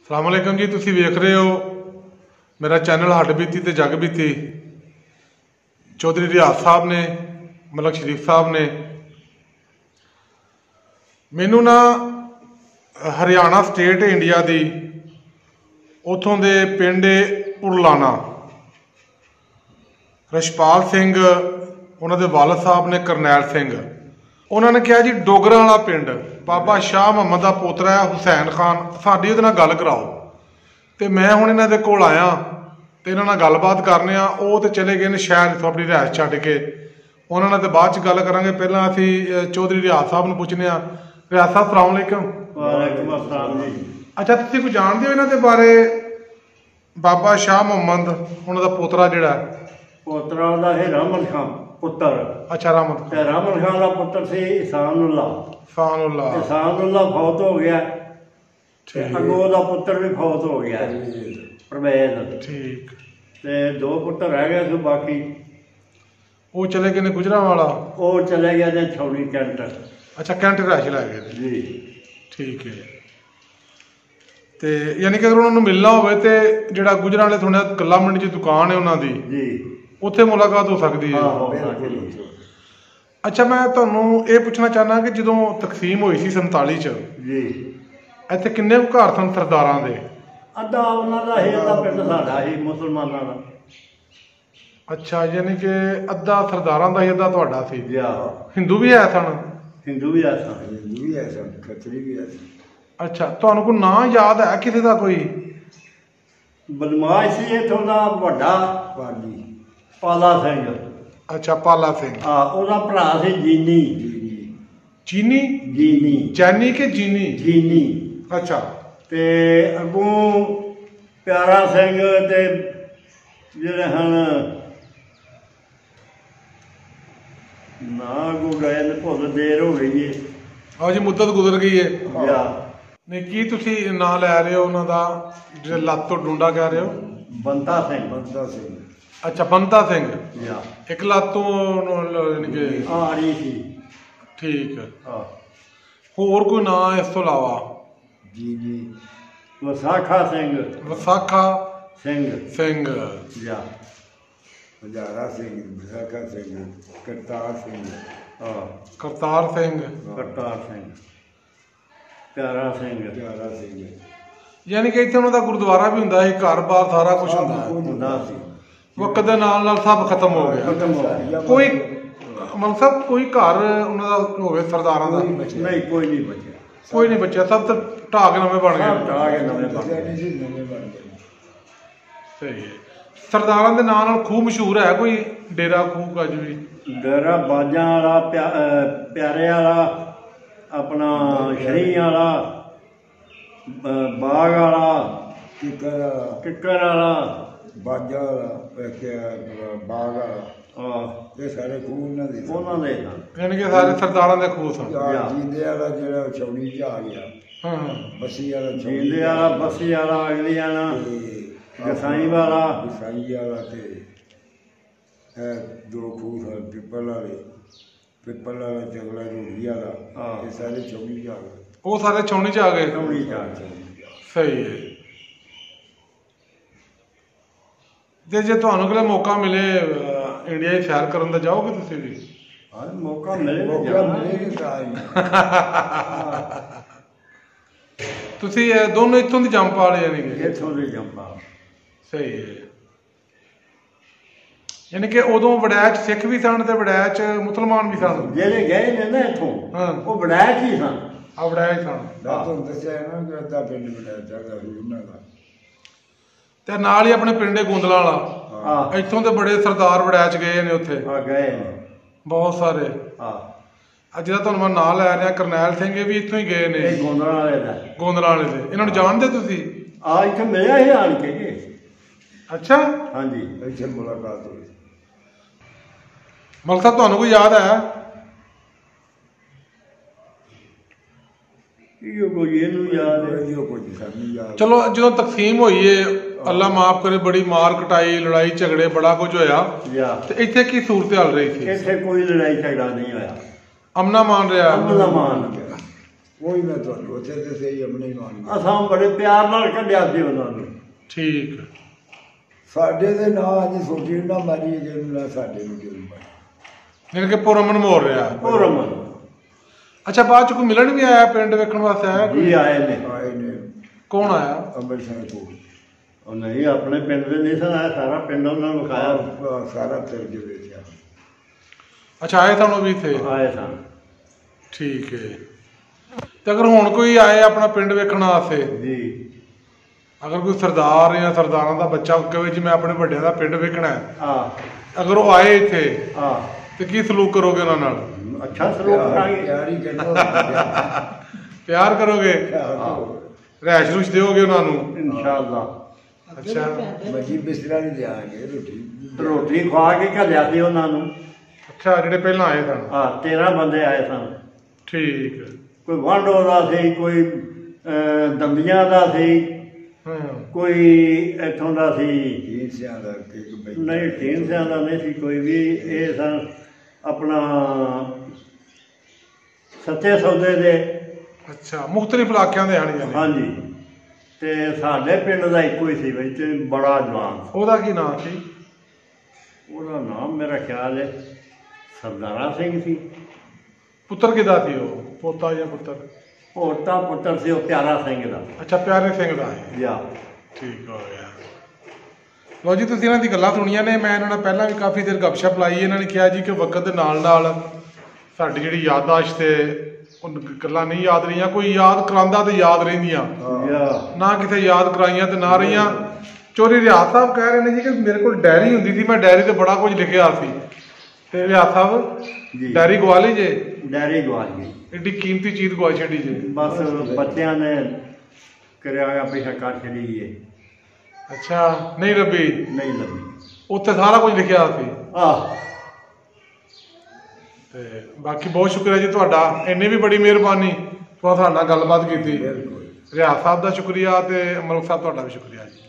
ਸਲਾਮੁਅਲੈਕਮ ਜੀ। ਤੁਸੀਂ ਵੇਖ ਰਹੇ ਹੋ ਮੇਰਾ ਚੈਨਲ ਹੱਡ ਬੀਤੀ ਤੇ ਜਗ ਬੀਤੀ। ਚੌਧਰੀ ਰਿਆਤ ਸਾਹਿਬ ਨੇ, ਮਲਕ ਸ਼ਰੀਫ ਸਾਹਿਬ ਨੇ ਮੈਨੂੰ ਨਾ ਹਰਿਆਣਾ ਸਟੇਟ ਇੰਡੀਆ ਦੀ ਉੱਥੋਂ ਦੇ ਪਿੰਡ ਉਰਲਾਣਾ ਰਛਪਾਲ ਸਿੰਘ, ਉਹਨਾਂ ਦੇ ਵਾਲਦ ਸਾਹਿਬ ਨੇ ਕਰਨੈਲ ਸਿੰਘ, ਉਹਨਾਂ ਨੇ ਕਿਹਾ ਜੀ ਡੋਗਰਾਂ ਵਾਲਾ ਪਿੰਡ ਬਾਬਾ ਸ਼ਾਹ ਮੁਹੰਮਦ ਦਾ ਪੋਤਰਾ ਹੈ ਹੁਸੈਨ ਖਾਨ, ਸਾਡੀ ਉਹਦੇ ਨਾਲ ਗੱਲ ਕਰਾਓ। ਤੇ ਮੈਂ ਹੁਣ ਇਹਨਾਂ ਦੇ ਕੋਲ ਆਇਆ ਤੇ ਇਹਨਾਂ ਨਾਲ ਗੱਲਬਾਤ ਕਰਨੇ ਆ। ਉਹ ਤੇ ਚਲੇ ਗਏ ਨੇ ਸ਼ਹਿਰ ਤੋਂ ਆਪਣੀ ਰਿਹਾਇਸ਼ ਛੱਡ ਕੇ, ਉਹਨਾਂ ਨਾਲ ਤੇ ਬਾਅਦ ਚ ਗੱਲ ਕਰਾਂਗੇ। ਪਹਿਲਾਂ ਅਸੀਂ ਚੌਧਰੀ ਰਿਆਤ ਸਾਹਿਬ ਨੂੰ ਪੁੱਛਨੇ ਆ। ਰਿਆਤ ਸਾਹਿਬ ਸਲਾਮੁਅਲੈਕਮ। ਵਾਲੇਕੁਮ अस्सलाम जी। ਅੱਛਾ, ਤੁਸੀਂ ਕੁਝ ਜਾਣਦੇ ਹੋ ਇਹਨਾਂ ਦੇ ਬਾਰੇ? ਬਾਬਾ ਸ਼ਾਹ ਮੁਹੰਮਦ ਉਹਨਾਂ ਦਾ ਪੋਤਰਾ ਜਿਹੜਾ पोतरा ਉਹਦਾ ਹੈ ਰਾਮਨ ਖਾਨ ਪੁੱਤਰ। ਅੱਛਾ, ਰਾਮਦ ਤੇ ਰਾਮਨ ਖਾਨ ਦਾ ਪੁੱਤਰ ਸੀ ਇਸਾਨੁੱਲਾ। ਫਾਨੂੱਲਾ। ਇਸਾਨੁੱਲਾ ਫੌਤ ਹੋ ਗਿਆ। ਠੀਕ ਅੱਗੋਂ ਦਾ ਪੁੱਤਰ ਵੀ ਫੌਤ ਹੋ ਗਿਆ ਪਰਵੇਜ਼। ਠੀਕ। ਤੇ ਦੋ ਪੁੱਤਰ ਰਹਿ ਗਏ ਸੀ ਬਾਕੀ। ਉਹ ਚਲੇ ਗਏ ਨੇ ਗੁਜਰਾਂਵਾਲਾ। ਉਹ ਚਲੇ ਗਿਆ ਨੇ ਛੌਣੀ ਕੈਂਟ। ਅੱਛਾ, ਕੈਂਟ ਰਿਹਾਇਸ਼ ਲੈ ਗਏ ਨੇ। ਜੀ ਠੀਕ ਹੈ। ਤੇ ਯਾਨੀ ਕਿ ਅਗਰ ਉਹਨਾਂ ਨੂੰ ਮਿਲਣਾ ਹੋਵੇ ਤੇ ਜਿਹੜਾ ਗੁਜਰਾਂਵਾਲੇ ਥੋੜਾ ਕੱਲਾ ਮੰਡੀ 'ਚ ਦੁਕਾਨ ਹੈ ਉਹਨਾਂ ਦੀ, ਜੀ ਉੱਥੇ ਮੁਲਾਕਾਤ ਹੋ ਸਕਦੀ ਹੈ। ਅੱਛਾ, ਮੈਂ ਤੁਹਾਨੂੰ ਇਹ ਪੁੱਛਣਾ ਚਾਹੁੰਦਾ ਕਿ ਜਦੋਂ ਤਕਸੀਮ ਹੋਈ ਸੀ 47 ਚ, ਜੀ ਇੱਥੇ ਕਿੰਨੇ ਕੁ ਘਰ ਸਨ ਸਰਦਾਰਾਂ ਦੇ? ਅੱਧਾ ਉਹਨਾਂ ਦਾ ਹੀ, ਅੱਧਾ ਪਿੰਡ ਸਾਡਾ ਹੀ ਮੁਸਲਮਾਨਾਂ ਦਾ। ਅੱਛਾ, ਯਾਨੀ ਕਿ ਅੱਧਾ ਸਰਦਾਰਾਂ ਦਾ ਹੀ, ਅੱਧਾ ਤੁਹਾਡਾ ਸੀ। ਜੀ ਹਿੰਦੂ ਵੀ ਹੈ ਸਨ? ਹਿੰਦੂ ਵੀ ਐਸਾ। हिंदू भी ऐसा, खतरी भी ऐसा। ਅੱਛਾ, ਤੁਹਾਨੂੰ ਕੋਈ ਨਾਂ ਯਾਦ ਹੈ ਕਿਸੇ ਦਾ ਕੋਈ? ਬਦਮਾਸ਼ ਸੀ ਇੱਥੋਂ ਦਾ ਵੱਡਾ पाली ਪਾਲਾ ਸਿੰਘ। ਅੱਛਾ, ਪਾਲਾ ਸਿੰਘ। ਉਹਦਾ ਭਰਾ ਸੀ ਜੀਨੀ। ਚੀਨੀ? ਜੀਨੀ ਚੈਨੀ ਕਿ ਜੀਨੀ? ਜੀਨੀ। ਅੱਛਾ। ਤੇ ਅੱਗੋਂ ਪਿਆਰਾ ਸਿੰਘ ਤੇ ਜਿਹੜੇ ਹਨ ਨਾ ਕੋ ਗਏ ਨੇ, ਭੁੱਲ ਦੇਰ ਹੋ ਗਈ ਏ। ਆਹ ਜੀ, ਮੁੱਦਤ ਗੁਜ਼ਰ ਗਈ ਹੈ। ਯਾ ਨਹੀਂ, ਕੀ ਤੁਸੀਂ ਨਾਂ ਲੈ ਰਹੇ ਹੋ ਉਹਨਾਂ ਦਾ ਜਿਹੜੇ ਲੱਤ ਤੋਂ ਡੂੰਡਾ ਕਹਿ ਰਹੇ ਹੋ? ਬੰਤਾ ਸਿੰਘ। बंदा सिंह ਅੱਛਾ, ਬੰਤਾ ਸਿੰਘ। ਯਾ ਇੱਕ ਲੱਤ ਤੋਂ ਯਾਨੀ ਕਿ ਆ ਰਹੀ ਸੀ। ਠੀਕ। ਹਾਂ, ਹੋਰ ਕੋਈ ਨਾਂ ਇਸ ਤੋਂ ਇਲਾਵਾ? जी जी ਵਿਸਾਖਾ ਸਿੰਘ। ਵਿਸਾਖਾ ਸਿੰਘ। ਸਿੰਘ। ਯਾ हजारा सिंह, विशाखा सिंह, करतार सिंह, ਹਾਂ, ਕਰਤਾਰ ਸਿੰਘ। ਕਰਤਾਰ ਸਿੰਘ, ਪਿਆਰਾ ਸਿੰਘ। प्यारा सिंह। ਯਾਨੀ ਕਿ ਇੱਥੇ ਉਹਨਾਂ ਦਾ ਗੁਰਦੁਆਰਾ ਵੀ ਹੁੰਦਾ ਹੈ, ਘਰ-ਬਾਰ ਸਾਰਾ ਕੁਝ ਹੁੰਦਾ ਹੈ। ਹੁੰਦਾ ਸੀ। ਵਕਤ ਦੇ ਨਾਲ ਨਾਲ ਸਭ ਖਤਮ ਹੋ ਗਿਆ। ਖਤਮ ਹੋ ਗਿਆ। ਕੋਈ ਮਤਲਬ ਕੋਈ ਘਰ ਉਹਨਾਂ ਦਾ ਹੋਵੇ ਸਰਦਾਰਾਂ ਦਾ? ਨਹੀਂ, ਕੋਈ ਨਹੀਂ ਬਚਿਆ। ਕੋਈ ਨਹੀਂ ਬਚਿਆ, ਸਭ ਤਾਂ ਢਾਹ ਕੇ ਨਵੇਂ ਬਣ ਸਭ ਗਏ। ਢਾਹ ਕੇ ਨਵੇਂ ਬਣ बंदे ਗਏ। नहीं सी, नवे बन गए। ਸਹੀ ਹੈ। ਸਰਦਾਰਾਂ ਦੇ ਨਾਂ ਨਾਲ ਖੂਹ ਮਸ਼ਹੂਰ ਹੈ ਕੋਈ? ਡੇਰਾ ਖੂਹ ਅੱਜ ਵੀ? ਡੇਰਾ ਬਾਜਾਂ ਵਾਲਾ, ਪਿਆਰੇ ਵਾਲਾ, ਆਪਣਾ ਸ਼ਰੀ ਵਾਲਾ, ਬਾਗ ਵਾਲਾ, किकर ਕਿੱਕਰ ਵਾਲਾ। बाजा बाग ਆਹ, ये सारे खूह उन्होंने दे सन। ਉਹਨਾਂ ਦੇ ਨਾਂ। ਯਾਨੀ ਕਿ ਸਾਰੇ ਸਰਦਾਰਾਂ ਦੇ ਖੂਹ ਸਨ। जींदे वाला जेड़ा छौड़ी च आ गया, ਹਾਂ ਹਾਂ। बसी वाला ਜੀਂਦੇ ਵਾਲਾ, ਬੱਸੀ ਵਾਲਾ, ਅਗਲੀ ਵਾਲਾ, ਗਸਾਈ ਵਾਲਾ। गसाई वाला ते दो खूह सन पिपल वाले, पिपल वाला जंगला रूढ़ी वाला, हाँ। ये सारे छौड़ी च आ गए। ਉਹ ਸਾਰੇ ਛਾਉਣੀ ਚ ਆ ਗਏ। ਚੌੜੀ ਚਾਰ। ਸਹੀ ਹੈ। ਤੇ ਜੇ ਤੁਹਾਨੂੰ ਕਿਤੇ ਮੌਕਾ ਮਿਲੇ ਇੰਡੀਆ 'ਚ ਸੈਰ ਕਰਨ ਦਾ, ਜਾਓਗੇ ਤੁਸੀਂ ਵੀ? ਹਾਂ, ਮੌਕਾ ਮਿਲੇ ਤਾਂ मौका ਜਾਣਾ। मिलेगा सारी। ਤੁਸੀਂ ਦੋਨੋਂ ਇੱਥੋਂ ਦੀ ਜੰਪ ਵਾਲੇ ਯਾਨੀ ਕਿ? ਇੱਥੋਂ ਦੇ ਜੰਪਾ। ਸਹੀ ਹੈ। ਯਾਨੀ ਕਿ ਉਦੋਂ ਵੜੈਚ ਸਿੱਖ ਵੀ ਸਨ ਤੇ ਵੜੈਚ ਮੁਸਲਮਾਨ ਵੀ ਸਨ। ਜਿਹੜੇ ਗਏ ਨੇ ਨਾ ਇੱਥੋਂ, ਹਾਂ। ਉਹ ਬੜੈਚ ਹੀ ਸਨ। ਆ ਵੜੈਚ ਸਨ। मैं तो दसिया ना कि अद्धा पिंड बनाया जाता है उन्होंने का। ਤੇ ਨਾਲ ਹੀ ਆਪਣੇ ਪਿੰਡੇ ਗੋਂਦਲਾਂ ਵਾਲਾ, ਆਹ, ਇੱਥੋਂ ਦੇ ਬੜੇ ਸਰਦਾਰ ਵੜੈਚ ਗਏ ਨੇ ਉੱਥੇ, ਆ ਗਏ ਨੇ। ਬਹੁਤ ਸਾਰੇ। ਆਹ, ਅੱਜ ਜਿਹੜਾ ਤੁਹਾਨੂੰ ਮੈਂ ਨਾਂ ਲੈ ਰਿਹਾ ਕਰਨੈਲ ਸਿੰਘ, ਇਹ ਵੀ ਇੱਥੋਂ ਹੀ ਗਏ ਨੇ, ਇਹ ਗੋਂਦਲਾਂ ਵਾਲੇ ਦਾ। ਗੋਂਦਲਾਂ ਵਾਲੇ ਦੇ। ਇਹਨਾਂ ਨੂੰ ਜਾਣਦੇ ਤੁਸੀਂ? ਆ ਇੱਥੇ ਮਿਲਿਆ ਹੀ ਆਣ ਕੇ ਜੀ। ਅੱਛਾ, ਹਾਂਜੀ। ऐसे मुलाकात हुई। ਮਲਕ ਸਾਹਿਬ ਤੁਹਾਨੂੰ ਕੋਈ ਯਾਦ ਹੈ? ਇਹ ਕੋਈ ਇਹਨੂੰ ਯਾਦ ਹੈ। यो कुछ सानू याद। ਚਲੋ, ਜਦੋਂ ਤਕਸੀਮ ਹੋਈ ਏ, ਅੱਲਾ ਮਾਫ ਕਰੇ, ਬੜੀ ਮਾਰ ਕਟਾਈ, ਲੜਾਈ ਝਗੜੇ, ਬੜਾ ਕੁਝ ਹੋਇਆ, ਯਾ ਤੇ ਇੱਥੇ ਕੀ ਸੂਰਤ ਹਾਲ ਰਹੀ ਸੀ? ਇੱਥੇ ਕੋਈ ਲੜਾਈ ਝਗੜਾ ਨਹੀਂ ਹੋਇਆ। ਅਮਨਾ ਮਾਨ ਰਿਹਾ? ਅਮਨ ਅਮਾਨ। ਕੋਈ ਮੈਂ ਤੁਹਾਨੂੰ ਉੱਥੇ ਤੇ ਸਹੀ ਆਪਣੇ ਮਾਨ ਅਸਾਂ ਬੜੇ ਪਿਆਰ ਨਾਲ ਕੱਢਿਆ ਸੀ ਉਹਨਾਂ ਨੂੰ। ਠੀਕ। ਸਾਡੇ ਦੇ ਨਾਂ ਅੱਜ ਸੋਚੀ ਨਾ ਮਾਰੀ ਜੇ ਨਾ ਸਾਡੇ ਨੂੰ ਕਿਉਂ ਮਾਰੀ। ਯਾਨੀ ਕਿ ਪੁਰਮਨ ਮੋੜ ਰਿਹਾ। ਉਹ ਰਮਨ ਅੱਛਾ, ਬਾਅਦ ਚ ਕੋਈ ਮਿਲਣ ਵੀ ਆਇਆ ਪਿੰਡ ਵੇਖਣ ਵਾਸਤੇ ਆਇਆ ਕੋਈ? ਜੀ ਆਏ ਨੇ। ਆਏ ਨੇ ਕੌਣ ਆਇਆ? ਅੰਮ੍ਰਿਤਸਰ ਕੋਲ ਉਹ ਨਹੀਂ ਆਪਣੇ ਪਿੰਡ ਦੇ ਨਹੀਂ ਸਨ ਆਇਆ, ਸਾਰਾ ਪਿੰਡ ਉਹਨਾਂ ਨੂੰ ਵਿਖਾਇਆ। ਸਾਰਾ ਫਿਰ ਕੇ ਵੇਖਿਆ। ਅੱਛਾ, ਆਏ ਤੁਹਾਨੂੰ ਵੀ ਇੱਥੇ? ਆਏ ਸਨ। ਠੀਕ ਹੈ। ਤੇ ਅਗਰ ਹੁਣ ਕੋਈ ਆਏ ਆਪਣਾ ਪਿੰਡ ਵੇਖਣ ਵਾਸਤੇ, ਜੀ ਅਗਰ ਕੋਈ ਸਰਦਾਰ ਜਾਂ ਸਰਦਾਰਾਂ ਦਾ ਬੱਚਾ ਕਹੇ ਜੀ ਮੈਂ ਆਪਣੇ ਵੱਡਿਆਂ ਦਾ ਪਿੰਡ ਵੇਖਣਾ ਹੈ, ਆ ਅਗਰ ਉਹ ਆਏ ਇੱਥੇ ਆ ਤੇ ਕੀ ਸਲੂਕ ਕਰੋਗੇ ਉਹਨਾਂ ਨਾਲ? ਅੱਛਾ ਸਲੂਕ ਕਰਾਂਗੇ। ਪਿਆਰ ਹੀ ਕਰਨਾ। ਪਿਆਰ ਕਰੋਗੇ, ਰਹਿਸ਼ ਰੂਸ਼ ਦਿਓਗੇ ਉਹਨਾਂ ਨੂੰ? ਇਨਸ਼ਾਅੱਲਾ। ਅੱਛਾ, ਮਜੀ ਬਿਸਤਰਾ ਨਹੀਂ ਦਿਆਂਗੇ, ਰੋਟੀ ਰੋਟੀ ਖਵਾ ਕੇ ਘੱਲਿਆ ਸੀ ਉਹਨਾਂ ਨੂੰ। ਅੱਛਾ, ਜਿਹੜੇ ਪਹਿਲਾਂ ਆਏ ਸਨ। 13 ਬੰਦੇ ਆਏ ਸਨ। ਠੀਕ। ਕੋਈ ਵਾਂਡੋ ਦਾ ਸੀ, ਕੋਈ ਦੰਦੀਆਂ ਦਾ ਸੀ, ਹਾਂ। ਕੋਈ ਇੱਥੋਂ ਦਾ ਸੀ। ਢੀਂਸਿਆਂ ਦਾ ਇੱਕ ਨਹੀਂ ਢੀਂਸਿਆਂ ਦਾ ਨਹੀਂ ਸੀ ਕੋਈ ਵੀ। ਇਹ ਸਨ ਆਪਣਾ ਸੱਚੇ ਸੌਦੇ ਦੇ। ਅੱਛਾ, ਮੁਖਤਲਿਫ ਇਲਾਕਿਆਂ ਦੇ ਹਨ ਯਾਨੀ। ਹਾਂਜੀ। ਤੇ ਸਾਡੇ ਪਿੰਡ ਦਾ ਇੱਕੋ ਹੀ ਸੀ ਵਿੱਚ ਬੜਾ ਜਵਾਨ। ਉਹਦਾ ਕੀ ਨਾਮ ਸੀ? ਉਹਦਾ ਨਾਮ ਮੇਰਾ ਖਿਆਲ ਹੈ ਸਰਦਾਰਾ ਸਿੰਘ ਸੀ। ਪੁੱਤਰ ਕਿਹਦਾ ਸੀ ਉਹ? ਪੋਤਾ ਜਾਂ ਪੁੱਤਰ? ਹੋਰ ਤਾਂ ਪੁੱਤਰ ਸੀ ਉਹ ਪਿਆਰਾ ਸਿੰਘ ਦਾ। ਅੱਛਾ, ਪਿਆਰੇ ਸਿੰਘ ਦਾ ਹੈ। ਜਾ ਠੀਕ ਹੋ ਗਿਆ। ਲਓ ਜੀ, ਤੁਸੀਂ ਇਹਨਾਂ ਦੀ ਗੱਲਾਂ ਸੁਣੀਆਂ ਨੇ। ਮੈਂ ਇਹਨਾਂ ਨਾਲ ਪਹਿਲਾਂ ਵੀ ਕਾਫੀ ਦੇਰ ਗੱਪਸ਼ਪ ਲਾਈ। ਇਹਨਾਂ ਨੇ ਕਿਹਾ ਜੀ ਕਿ ਵਕਤ ਦੇ ਨਾਲ ਨਾਲ ਸਾਡੀ ਜਿਹੜੀ ਯਾਦਾਸ਼ਤ ਤੇ ਉਹ ਗੱਲਾਂ ਨਹੀਂ ਯਾਦ ਰਹੀਆਂ। ਕੋਈ ਯਾਦ ਕਰਾਉਂਦਾ ਤੇ ਯਾਦ ਰਹਿੰਦੀਆਂ, ਨਾ ਕਿਤੇ ਯਾਦ ਕਰਾਈਆਂ ਤੇ ਨਾ ਰਹੀਆਂ। ਚੋਰੀ ਰਿਆਤ ਸਾਹਿਬ ਕਹਿ ਰਹੇ ਨੇ ਜੀ ਕਿ ਮੇਰੇ ਕੋਲ ਡਾਇਰੀ ਹੁੰਦੀ ਸੀ, ਮੈਂ ਡਾਇਰੀ ਤੇ ਬੜਾ ਕੁਝ ਲਿਖਿਆ ਸੀ। ਤੇ ਰਿਆਤ ਸਾਹਿਬ ਡਾਇਰੀ ਗਵਾ ਲਈ ਜੇ? ਡੈਰੀ ਗਵਾਚ ਗਈ। ਏਡੀ ਕੀਮਤੀ ਚੀਜ਼ ਗਵਾ ਛੱਡੀ ਜੇ? ਬਸ ਬੱਚਿਆਂ ਨੇ ਕਰਿਆ ਪਿੱਛਾ ਕਰ ਛੱਡੀ ਏ। ਅੱਛਾ, ਨਹੀਂ ਲੱਭੀ? ਨਹੀਂ ਲੱਭੀ। ਉੱਥੇ ਸਾਰਾ ਕੁਝ ਲਿਖਿਆ ਸੀ। ਆਹ ਤੇ ਬਾਕੀ ਬਹੁਤ ਸ਼ੁਕਰੀਆ ਜੀ ਤੁਹਾਡਾ। ਇੰਨੀ ਵੀ ਬੜੀ ਮਿਹਰਬਾਨੀ ਤੁਹਾਡੇ ਨਾਲ ਗੱਲਬਾਤ ਕੀਤੀ। ਰਿਆਤ ਸਾਹਿਬ ਦਾ ਸ਼ੁਕਰੀਆ ਤੇ ਮਲਕ ਸਾਹਿਬ ਤੁਹਾਡਾ ਵੀ ਸ਼ੁਕਰੀਆ ਜੀ।